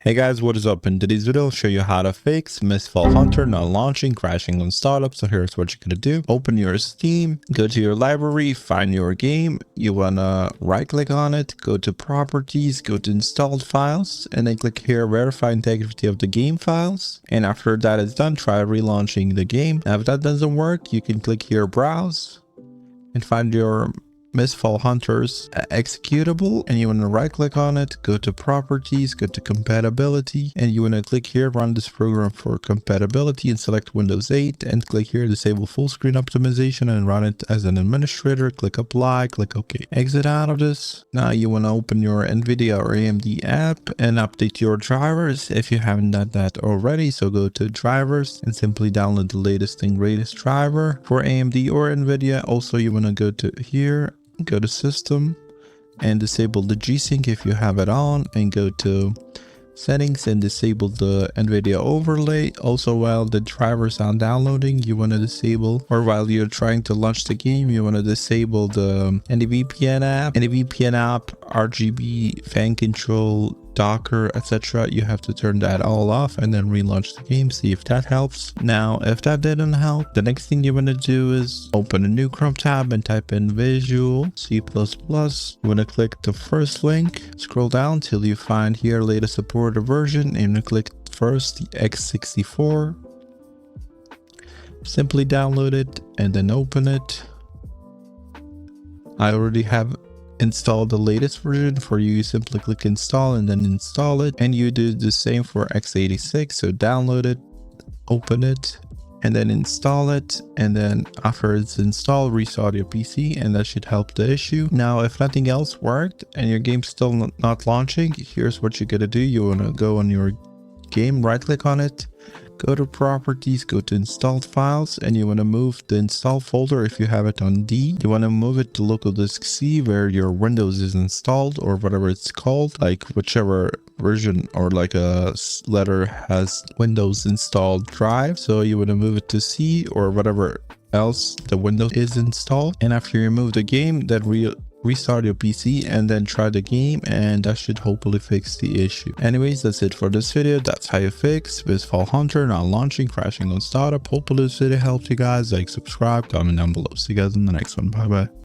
Hey guys, what is up? In today's video, I'll show you how to fix Mistfall Hunter Not Launching, crashing on startup. So here's what you're gonna do. Open your Steam, go to your library, find your game. You wanna right click on it, go to properties, go to installed files, and then click here, verify integrity of the game files. And after that is done, try relaunching the game. Now if that doesn't work, you can click here, browse, and find your Mistfall Hunter's executable, and you want to right click on it, go to properties, go to compatibility, and you want to click here, run this program for compatibility, and select Windows 8 and click here, disable full screen optimization, and run it as an administrator. Click apply, click OK. Exit out of this. Now you want to open your NVIDIA or AMD app and update your drivers if you haven't done that already. So go to drivers and simply download the latest and greatest driver for AMD or NVIDIA. Also, you want to go to here, go to system and disable the G-Sync if you have it on, and go to settings and disable the NVIDIA overlay. Also, while the drivers are downloading, you want to disable, or while you're trying to launch the game, you want to disable the NVPN app, RGB, fan control, Docker, etc. You have to turn that all off and then relaunch the game. See if that helps. Now, if that didn't help, the next thing you want to do is open a new Chrome tab and type in Visual C++. You want to click the first link, scroll down till you find here latest supported version, and you click first the x64. Simply download it and then open it. I already have installed the latest version. For you, simply click install and then install it, and you do the same for x86. So download it, open it, and then install it, and then after it's installed, restart your PC, and that should help the issue. Now if nothing else worked and your game's still not launching, here's what you gotta do. You want to go on your game, right click on it, go to properties, go to installed files, and you want to move the install folder, if you have it on D, you want to move it to local disk C where your Windows is installed, or whatever it's called, like whichever version or like a letter has Windows installed drive. So you want to move it to C or whatever else the Windows is installed. And after you move the game, then restart your PC and then try the game, and that should hopefully fix the issue. Anyways, that's it for this video. That's how you fix Mistfall Hunter Not Launching, crashing on startup. Hopefully this video helped you guys. Like, subscribe, comment down below. See you guys in the next one. Bye bye.